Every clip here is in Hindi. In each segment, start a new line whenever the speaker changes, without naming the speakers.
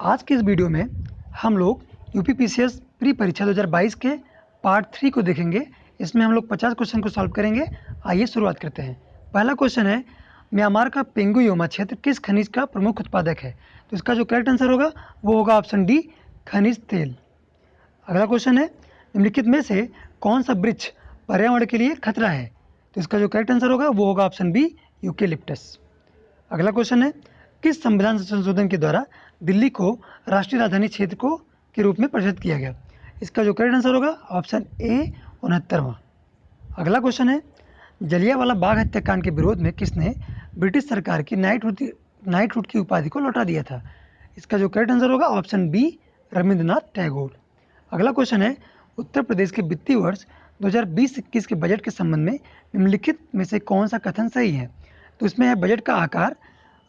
आज के इस वीडियो में हम लोग यूपीपीसीएस प्री परीक्षा 2022 के पार्ट 3 को देखेंगे। इसमें हम लोग 50 क्वेश्चन को सॉल्व करेंगे। आइए शुरुआत करते हैं। पहला क्वेश्चन है, म्यांमार का पेंगुयोमा क्षेत्र किस खनिज का प्रमुख उत्पादक है? तो इसका जो करेक्ट आंसर होगा वो होगा ऑप्शन डी, खनिज तेल। अगला क्वेश्चन है, निम्नलिखित में से कौन सा वृक्ष पर्यावरण के लिए खतरा है? तो इसका जो करेक्ट आंसर होगा वो होगा ऑप्शन बी, यूकेलिप्टस। अगला क्वेश्चन है, किस संविधान संशोधन के द्वारा दिल्ली को राष्ट्रीय राजधानी क्षेत्र को के रूप में प्रदर्शित किया गया? इसका जो करेक्ट आंसर होगा ऑप्शन ए, 69वां। अगला क्वेश्चन है, जलियांवाला बाग हत्याकांड के विरोध में किसने ब्रिटिश सरकार की नाइटहुड की उपाधि को लौटा दिया था? इसका जो करेक्ट आंसर होगा ऑप्शन बी, रविंद्रनाथ टैगोर। अगला क्वेश्चन है, उत्तर प्रदेश के वित्तीय वर्ष 2020-21 के बजट के संबंध में निम्नलिखित में से कौन सा कथन सही है? तो इसमें है, बजट का आकार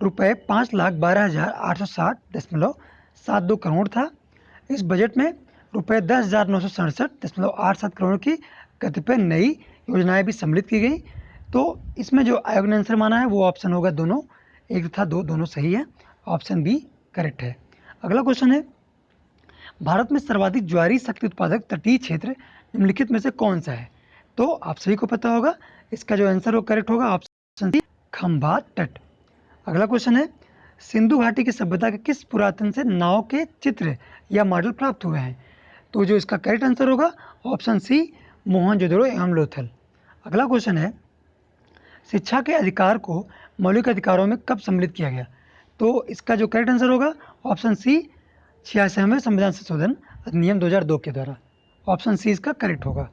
रुपये 5,12,860.72 करोड़ था। इस बजट में रुपये 10,967.87 करोड़ की कतिपय नई योजनाएं भी सम्मिलित की गई। तो इसमें जो आयोग ने आंसर माना है वो ऑप्शन होगा दोनों, एक तथा दो, दोनों सही है। ऑप्शन बी करेक्ट है। अगला क्वेश्चन है, भारत में सर्वाधिक ज्वारी शक्ति उत्पादक तटीय क्षेत्र निम्नलिखित में से कौन सा है? तो आप सभी को पता होगा, इसका जो आंसर वो करेक्ट होगा ऑप्शन सी, खंभात तट। अगला क्वेश्चन है, सिंधु घाटी की सभ्यता के किस पुरातन से नाव के चित्र या मॉडल प्राप्त हुए हैं? तो जो इसका करेक्ट आंसर होगा ऑप्शन सी, मोहनजोदड़ो एवं लोथल। अगला क्वेश्चन है, शिक्षा के अधिकार को मौलिक अधिकारों में कब सम्मिलित किया गया? तो इसका जो करेक्ट आंसर होगा ऑप्शन सी, 86वें संविधान संशोधन अधिनियम 2002 के द्वारा। ऑप्शन सी इसका करेक्ट होगा।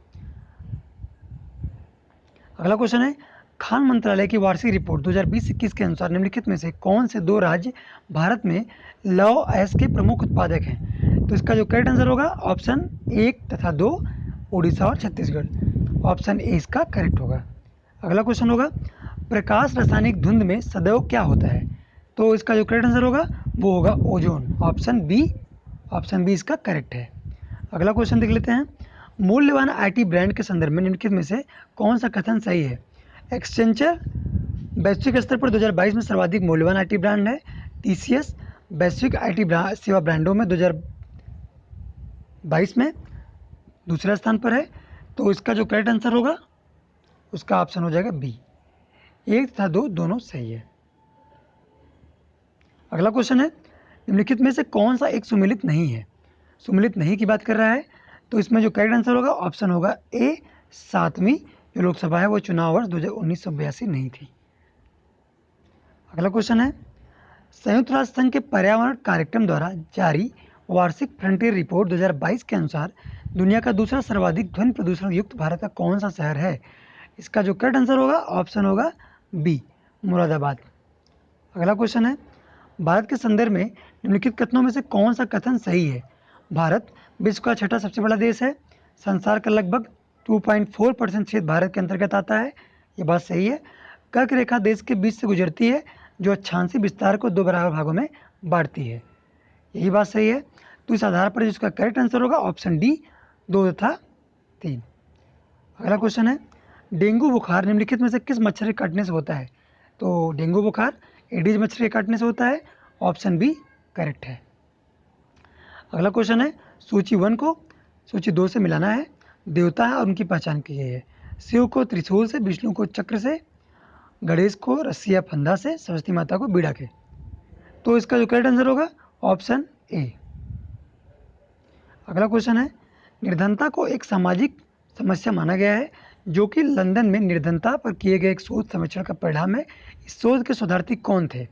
अगला क्वेश्चन है, खान मंत्रालय की वार्षिक रिपोर्ट 2020-21 के अनुसार निम्नलिखित में से कौन से दो राज्य भारत में लौह अयस्क के प्रमुख उत्पादक हैं? तो इसका जो करेक्ट आंसर होगा ऑप्शन 1 तथा 2, उड़ीसा और छत्तीसगढ़। ऑप्शन ए इसका करेक्ट होगा। अगला क्वेश्चन होगा, प्रकाश रासायनिक धुंध में सदैव क्या होता है? तो इसका जो करेक्ट आंसर होगा वो होगा ओजोन। ऑप्शन बी इसका करेक्ट है। अगला क्वेश्चन देख लेते हैं, मूल्यवान आईटी ब्रांड के संदर्भ में निम्नलिखित में से कौन सा कथन सही है? एक्सेंचर वैश्विक स्तर पर 2022 में सर्वाधिक मूल्यवान आईटी ब्रांड है। टीसीएस वैश्विक आईटी सेवा ब्रांडों में 2022 में दूसरे स्थान पर है। तो इसका जो करेक्ट आंसर होगा उसका ऑप्शन हो जाएगा बी, 1 तथा 2 दोनों सही है। अगला क्वेश्चन है, निम्नलिखित में से कौन सा एक सुमेलित नहीं है? सुमेलित नहीं की बात कर रहा है, तो इसमें जो करेक्ट आंसर होगा ऑप्शन होगा ए, 7वीं जो लोकसभा है वो चुनाव वर्ष 1982 नहीं थी। अगला क्वेश्चन है, संयुक्त राष्ट्र संघ के पर्यावरण कार्यक्रम द्वारा जारी वार्षिक फ्रंटियर रिपोर्ट 2022 के अनुसार दुनिया का दूसरा सर्वाधिक ध्वनि प्रदूषण युक्त भारत का कौन सा शहर है? इसका जो करेक्ट आंसर होगा ऑप्शन होगा बी, मुरादाबाद। अगला क्वेश्चन है, भारत के संदर्भ में निम्नलिखित कथनों में से कौन सा कथन सही है? भारत विश्व का छठा सबसे बड़ा देश है। संसार का लगभग 2.4% क्षेत्र भारत के अंतर्गत आता है। ये बात सही है। कर्क रेखा देश के बीच से गुजरती है जो अक्षांशीय विस्तार को 2 बराबर भागों में बांटती है। यही बात सही है। तो इस आधार पर जिसका करेक्ट आंसर होगा ऑप्शन डी, 2 तथा 3। अगला क्वेश्चन है, डेंगू बुखार निम्नलिखित में से किस मच्छर के काटने से होता है? तो डेंगू बुखार एडीज मच्छर के काटने से होता है। ऑप्शन बी करेक्ट है। अगला क्वेश्चन है, सूची 1 को सूची 2 से मिलाना है। देवता है और उनकी पहचान की गई है। शिव को त्रिशूल से, विष्णु को चक्र से, गणेश को रस्सी या फंदा से, सरस्वती माता को बीड़ा के। तो इसका जो करेक्ट आंसर होगा ऑप्शन ए। अगला क्वेश्चन है, निर्धनता को एक सामाजिक समस्या माना गया है जो कि लंदन में निर्धनता पर किए गए एक शोध सर्वेक्षण का परिणाम है। इस शोध के शोधार्थी कौन थे?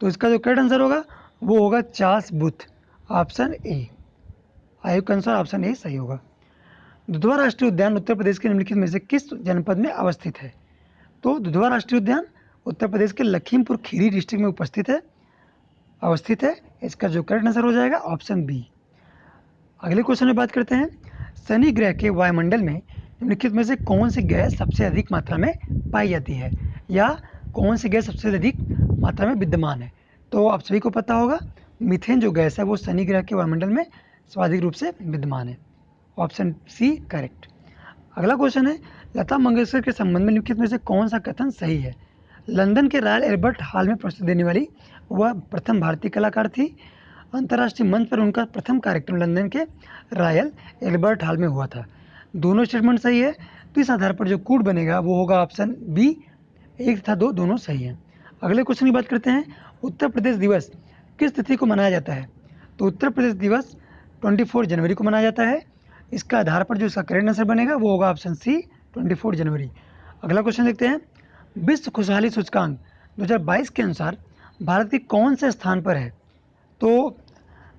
तो इसका जो करेक्ट आंसर होगा वो होगा चार्ल्स बूथ। ऑप्शन ए, आयोग के अनुसार ऑप्शन ए सही होगा। दुधवा राष्ट्रीय उद्यान उत्तर प्रदेश के निम्नलिखित में से किस जनपद में अवस्थित है? तो दुधवा राष्ट्रीय उद्यान उत्तर प्रदेश के लखीमपुर खीरी डिस्ट्रिक्ट में अवस्थित है। इसका जो करेक्ट आंसर हो जाएगा ऑप्शन बी। अगले क्वेश्चन में बात करते हैं, शनि ग्रह के वायुमंडल में निम्नलिखित में से कौन सी गैस सबसे अधिक मात्रा में पाई जाती है, या कौन सी गैस सबसे अधिक मात्रा में विद्यमान है? तो आप सभी को पता होगा, मीथेन जो गैस है वो शनि ग्रह के वायुमंडल में सर्वाधिक रूप से विद्यमान है। Option C correct. अगला क्वेश्चन है, लता मंगेशकर के संबंध में निम्नलिखित में से कौन सा कथन सही है? लंदन के रॉयल एल्बर्ट हॉल में प्रस्तुति देने वाली वह प्रथम भारतीय कलाकार थी। अंतर्राष्ट्रीय मंच पर उनका प्रथम कार्यक्रम लंदन के रॉयल एल्बर्ट हॉल में हुआ था। दोनों स्टेटमेंट सही है, तो इस आधार पर जो कूट बनेगा वो होगा ऑप्शन बी, 1 तथा 2 दोनों सही हैं। अगले क्वेश्चन की बात करते हैं, उत्तर प्रदेश दिवस किस तिथि को मनाया जाता है? तो उत्तर प्रदेश दिवस 24 जनवरी को मनाया जाता है। इसका आधार पर जो इसका करेक्ट आंसर बनेगा वो होगा ऑप्शन सी, 24 जनवरी। अगला क्वेश्चन देखते हैं, विश्व खुशहाली सूचकांक 2022 के अनुसार भारत के कौन से स्थान पर है? तो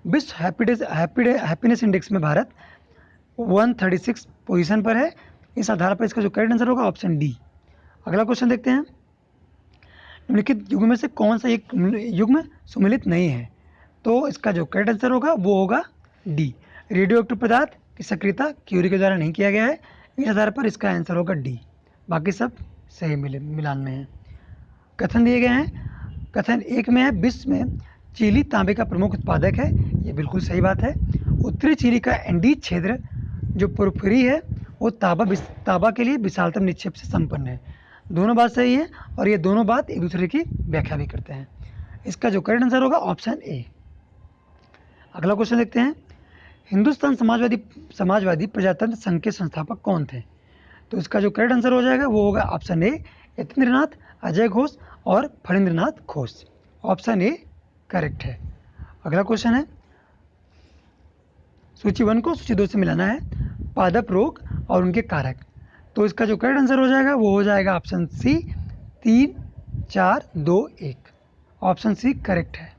विश्व हैप्पीनेस इंडेक्स में भारत 136 पोजीशन पर है। इस आधार पर इसका जो करेक्ट आंसर होगा ऑप्शन डी। अगला क्वेश्चन देखते हैं, निम्नलिखित युग्म में से कौन सा एक युग्म सुमेलित नहीं है? तो इसका जो करेक्ट आंसर होगा वो होगा डी, रेडियो एक्टिव पदार्थ की सक्रियता क्यूरी के द्वारा नहीं किया गया है। इस आधार पर इसका आंसर होगा डी, बाकी सब सही मिलान में है। कथन दिए गए हैं, कथन 1 में है विश्व में चिली तांबे का प्रमुख उत्पादक है, ये बिल्कुल सही बात है। उत्तरी चिली का एंडीज क्षेत्र जो पोर्फिरी है वो तांबा के लिए विशालतम निक्षेप से संपन्न है। दोनों बात सही है और ये दोनों बात एक दूसरे की व्याख्या भी करते हैं। इसका जो करेक्ट आंसर होगा ऑप्शन ए। अगला क्वेश्चन देखते हैं, हिंदुस्तान समाजवादी प्रजातंत्र संघ के संस्थापक कौन थे? तो इसका जो करेक्ट आंसर हो जाएगा वो होगा ऑप्शन ए, यतीन्द्रनाथ अजय घोष और फणींद्रनाथ घोष। ऑप्शन ए करेक्ट है। अगला क्वेश्चन है, सूची 1 को सूची 2 से मिलाना है, पादप रोग और उनके कारक। तो इसका जो करेक्ट आंसर हो जाएगा वो हो जाएगा option C, 3 4 2 1। Option C correct है।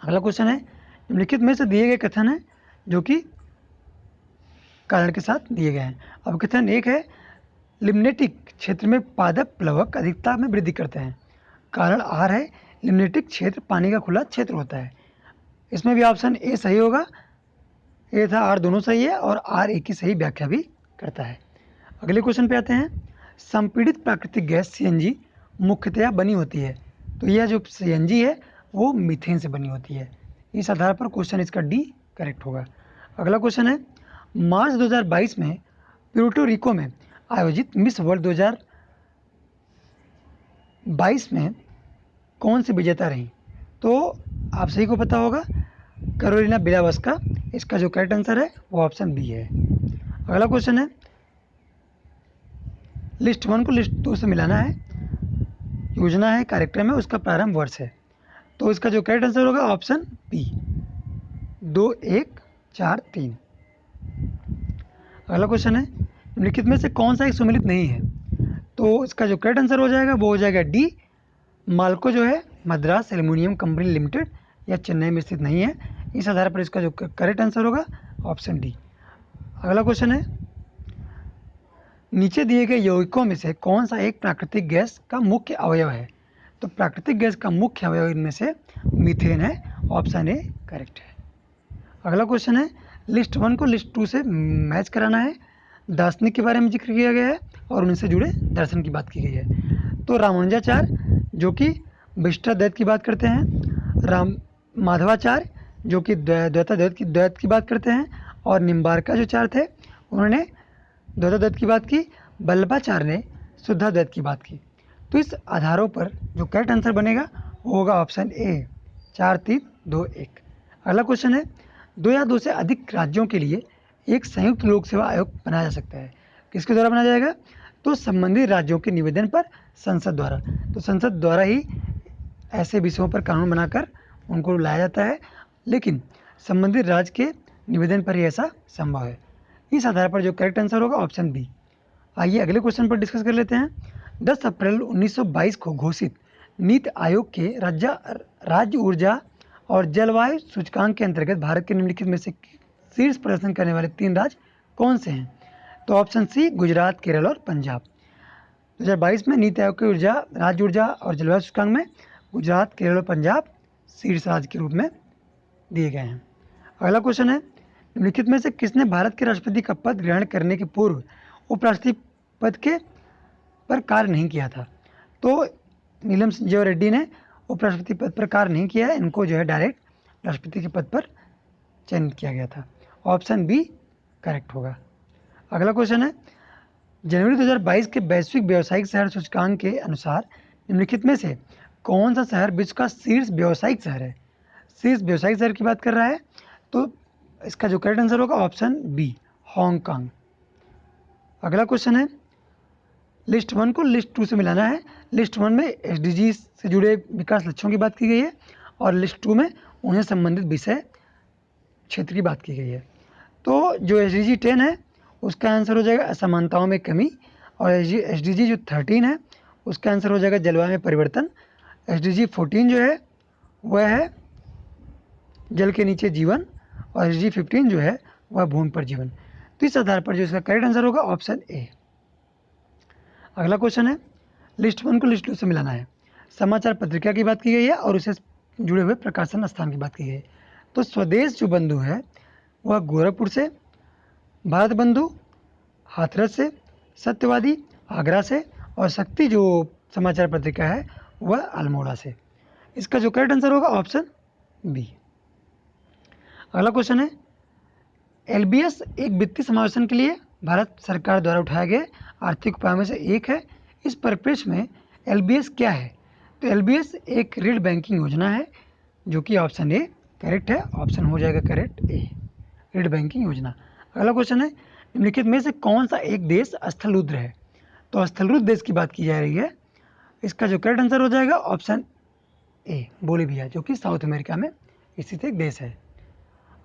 अगला क्वेश्चन है, निम्नलिखित में से दिए गए कथन है जो कि कारण के साथ दिए गए हैं। अब कथन 1 है, लिम्नेटिक क्षेत्र में पादप प्लवक अधिकता में वृद्धि करते हैं। कारण आर है, लिम्नेटिक क्षेत्र पानी का खुला क्षेत्र होता है। इसमें भी ऑप्शन ए सही होगा, ए था आर दोनों सही है और आर ए की सही व्याख्या भी करता है। अगले क्वेश्चन पे आते हैं, संपीड़ित प्राकृतिक गैस सीएनजी मुख्यतया बनी होती है। तो यह जो सीएनजी है वो मीथेन से बनी होती है। इस आधार पर क्वेश्चन इसका डी करेक्ट होगा। अगला क्वेश्चन है, मार्च 2022 में प्यूर्टो रिको में आयोजित मिस वर्ल्ड 2022 में कौन सी विजेता रही? तो आप सही को पता होगा, कैरोलिना बिलावस्का। इसका जो करेक्ट आंसर है वो ऑप्शन बी है। अगला क्वेश्चन है, लिस्ट 1 को लिस्ट 2 से मिलाना है, योजना है कार्यक्रम है, उसका प्रारंभ वर्ष है। तो इसका जो करेक्ट आंसर होगा ऑप्शन बी, 2 1 4 3। अगला क्वेश्चन है, निम्नलिखित में से कौन सा एक सुमेलित नहीं है? तो इसका जो करेक्ट आंसर हो जाएगा वो हो जाएगा डी, माल्को जो है मद्रास एल्युमिनियम कंपनी लिमिटेड या चेन्नई में स्थित नहीं है। इस आधार पर इसका जो करेक्ट आंसर होगा ऑप्शन डी। अगला क्वेश्चन है, नीचे दिए गए यौगिकों में से कौन सा एक प्राकृतिक गैस का मुख्य अवयव है? तो प्राकृतिक गैस का मुख्य अवयव इनमें से मीथेन है। ऑप्शन ए करेक्ट है। अगला क्वेश्चन है, लिस्ट 1 को लिस्ट 2 से मैच कराना है, दार्शनिक के बारे में जिक्र किया गया है और उनसे जुड़े दर्शन की बात की गई है। तो रामानुजाचार्य जो कि विशिष्टाद्वैत की बात करते हैं, माधवाचार्य जो कि द्वैत की बात करते हैं, और निम्बार्का जो चार्य थे उन्होंने द्वैताद्वैत की बात की, वल्लभाचार्य ने शुद्धाद्वैत की बात की। तो इस आधारों पर जो करेक्ट आंसर बनेगा वो होगा ऑप्शन ए, 4 3 2 1। अगला क्वेश्चन है, 2 या 2 से अधिक राज्यों के लिए एक संयुक्त लोक सेवा आयोग बनाया जा सकता है। किसके द्वारा बनाया जाएगा? तो संबंधित राज्यों के निवेदन पर संसद द्वारा। तो संसद द्वारा ही ऐसे विषयों पर कानून बनाकर उनको लाया जाता है, लेकिन संबंधित राज्य के निवेदन पर ही ऐसा संभव है। इस आधार पर जो करेक्ट आंसर होगा ऑप्शन बी। आइए अगले क्वेश्चन पर डिस्कस कर लेते हैं। 10 अप्रैल 1922 को घोषित नीति आयोग के राज्य ऊर्जा और जलवायु सूचकांक के अंतर्गत भारत के निम्नलिखित में से शीर्ष प्रदर्शन करने वाले 3 राज्य कौन से हैं? तो ऑप्शन सी, गुजरात, केरल और पंजाब। 2022 में नीति आयोग के राज्य ऊर्जा और जलवायु सूचकांक में गुजरात, केरल और पंजाब शीर्ष राज्य के रूप में दिए गए हैं। अगला क्वेश्चन है, निम्नलिखित में से किसने भारत के राष्ट्रपति का पद ग्रहण करने के पूर्व उपराष्ट्रपति पद पर कार्य नहीं किया था? तो नीलम संजीव रेड्डी ने उपराष्ट्रपति पद पर कार्य नहीं किया है, इनको जो है डायरेक्ट राष्ट्रपति के पद पर चयनित किया गया था। ऑप्शन बी करेक्ट होगा। अगला क्वेश्चन है, जनवरी 2022 के वैश्विक व्यावसायिक शहर सूचकांक के अनुसार निम्नलिखित में से कौन सा शहर विश्व का शीर्ष व्यावसायिक शहर है? शीर्ष व्यावसायिक शहर की बात कर रहा है, तो इसका जो करेक्ट आंसर होगा ऑप्शन बी, हांगकांग। अगला क्वेश्चन है, लिस्ट 1 को लिस्ट 2 से मिलाना है। लिस्ट 1 में एसडीजी से जुड़े विकास लक्ष्यों की बात की गई है और लिस्ट 2 में उन्हें संबंधित विषय क्षेत्र की बात की गई है। तो जो एसडीजी 10 है उसका आंसर हो जाएगा असमानताओं में कमी, और एसडीजी जो 13 है उसका आंसर हो जाएगा जलवायु में परिवर्तन। एसडीजी 14 जो है वह है जल के नीचे जीवन, और एसडीजी 15 जो है वह भूमि पर जीवन। तो इस आधार पर जो इसका करेक्ट आंसर होगा ऑप्शन ए। अगला क्वेश्चन है, लिस्ट 1 को लिस्ट 2 से मिलाना है। समाचार पत्रिका की बात की गई है और उससे जुड़े हुए प्रकाशन स्थान की बात की गई है। तो स्वदेश जो बंधु है वह गोरखपुर से, भारत बंधु हाथरस से, सत्यवादी आगरा से, और शक्ति जो समाचार पत्रिका है वह अल्मोड़ा से। इसका जो करेक्ट आंसर होगा ऑप्शन बी। अगला क्वेश्चन है, एलबीएस एक वित्तीय समावेशन के लिए भारत सरकार द्वारा उठाए गए आर्थिक उपायों में से एक है। इस परिप्रेक्ष्य में एलबीएस क्या है? तो एलबीएस एक ऋण बैंकिंग योजना है, जो कि ऑप्शन ए करेक्ट है, ऑप्शन हो जाएगा करेक्ट ए, ऋण बैंकिंग योजना। अगला क्वेश्चन है, निम्नलिखित में से कौन सा एक देश स्थलरुद्र है? तो स्थलरुद्र देश की बात की जा रही है। इसका जो करेक्ट आंसर हो जाएगा ऑप्शन ए, बोलीविया, जो कि साउथ अमेरिका में स्थित एक देश है।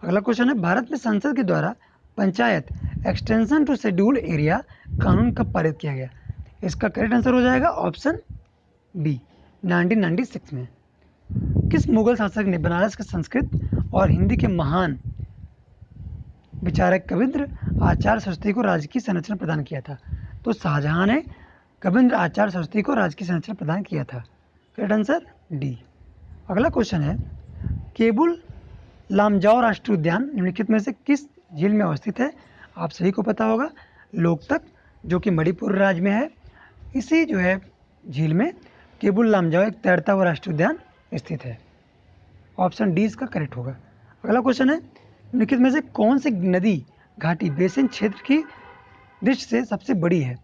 अगला क्वेश्चन है, भारत में संसद के द्वारा panchayat extension to schedule area कानून कब पारित किया गया? इसका करेक्ट आंसर हो जाएगा ऑप्शन बी, 1996 में। किस मुगल शासक ने बनारस के संस्कृत और हिंदी के महान विचारक कविंद्र आचार्य सरस्वती को राजकीय संरक्षण प्रदान किया था? तो शाहजहां ने कविंद्र आचार्य सरस्वती को राजकीय संरक्षण प्रदान किया था। Correct answer D. अगला क्वेश्चन है, केबुल लामजाओ राष्ट्रीय उद्यान निम्नलिखित में से किस झील में अवस्थित है? आप सभी को पता होगा, लोकतक, जो कि मणिपुर राज्य में है। इसी जो है झील में केबुल लामजाओ एक तैरता हुआ राष्ट्रीय उद्यान स्थित है। ऑप्शन डी इसका करेक्ट होगा। अगला क्वेश्चन है, निम्नलिखित में से कौन सी नदी घाटी बेसिन क्षेत्र की दृष्टि से सबसे बड़ी है?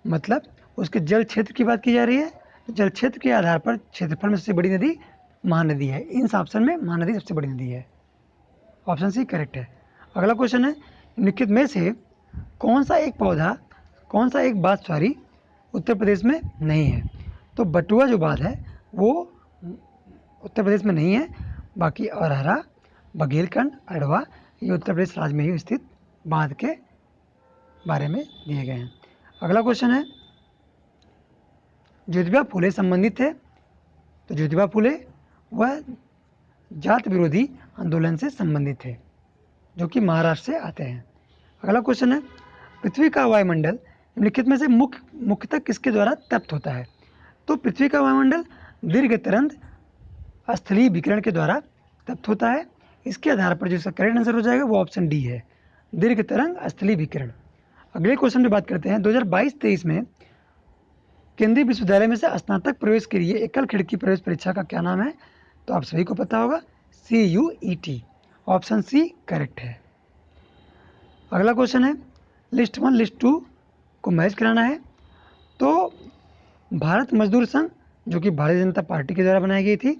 मतलब उसके जल क्षेत्र की बात की जा रही है। जल क्षेत्र के आधार पर क्षेत्रफल में सबसे बड़ी नदी महानदी है। इन ऑप्शन में महानदी सबसे बड़ी नदी है। ऑप्शन सी करेक्ट है। अगला क्वेश्चन है, निम्नलिखित में से कौन सा एक बात उत्तर प्रदेश में नहीं है? तो बटुआ जो बात है वो उत्तर प्रदेश में नहीं है, बाकी अरहरा, बघेलखंड, अडवा ये उत्तर प्रदेश राज्य में ही स्थित बांध के बारे में दिए गए हैं। अगला क्वेश्चन है, ज्योतिबा फुले संबंधित है। तो ज्योतिबा फुले वह जात विरोधी आंदोलन से संबंधित है, जो कि महाराष्ट्र से आते हैं। अगला क्वेश्चन है, पृथ्वी का वायुमंडल निम्नलिखित में से मुख्यतः किसके द्वारा तप्त होता है? तो पृथ्वी का वायुमंडल दीर्घ तरंग स्थलीय विकिरण के द्वारा तप्त होता है। इसके आधार पर जो इसका करेक्ट आंसर हो जाएगा वो ऑप्शन डी है, दीर्घ तरंग स्थलीय विकिरण। अगले क्वेश्चन की बात करते हैं, 2022-23 में केंद्रीय विश्वविद्यालय में से स्नातक प्रवेश के लिए एकल खिड़की प्रवेश परीक्षा का क्या नाम है? तो आप सभी को पता होगा, CUET। ऑप्शन सी करेक्ट है। अगला क्वेश्चन है, लिस्ट 1 लिस्ट 2 को मैच कराना है। तो भारत मजदूर संघ, जो कि भारतीय जनता पार्टी के द्वारा बनाई गई थी,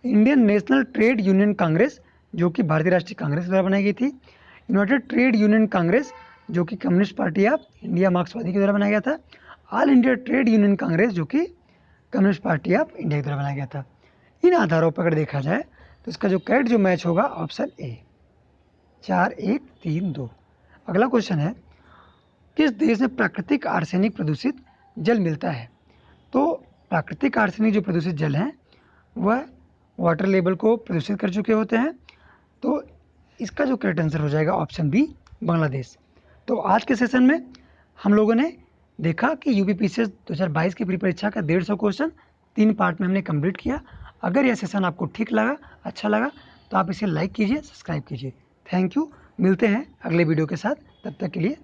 Indian national trade union Congress, जो कि भारतीय राष्ट्रीय कांग्रेस द्वारा बनाई गई थी, यूनाइटेड ट्रेड यूनियन कांग्रेस, जो कि कम्युनिस्ट पार्टी ऑफ इंडिया मार्क्सवादी के द्वारा बनाया गया था, all India trade union Congress, जो कि कम्युनिस्ट पार्टी ऑफ इंडिया के द्वारा बनाया गया था। इन आधारों पर अगर देखा जाए तो इसका जो करेक्ट जो मैच होगा ऑप्शन ए, 4-1-3-2। अगला क्वेश्चन है, किस देश में प्राकृतिक आर्सेनिक प्रदूषित जल मिलता है? तो प्राकृतिक आर्सेनिक जो प्रदूषित जल हैं वह वाटर लेवल को प्रदूषित कर चुके होते हैं। तो इसका जो करेक्ट आंसर हो जाएगा ऑप्शन बी, बांग्लादेश। तो आज के सेशन में हम लोगों ने देखा कि यूपीपीसीएस 2022 की प्री परीक्षा का 150 क्वेश्चन 3 पार्ट में हमने कंप्लीट किया। अगर यह सेशन आपको ठीक लगा, अच्छा लगा, तो आप इसे लाइक कीजिए, सब्सक्राइब कीजिए। Thank you. मिलते हैं अगले वीडियो के साथ, तब तक के लिए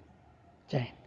जय हिंद।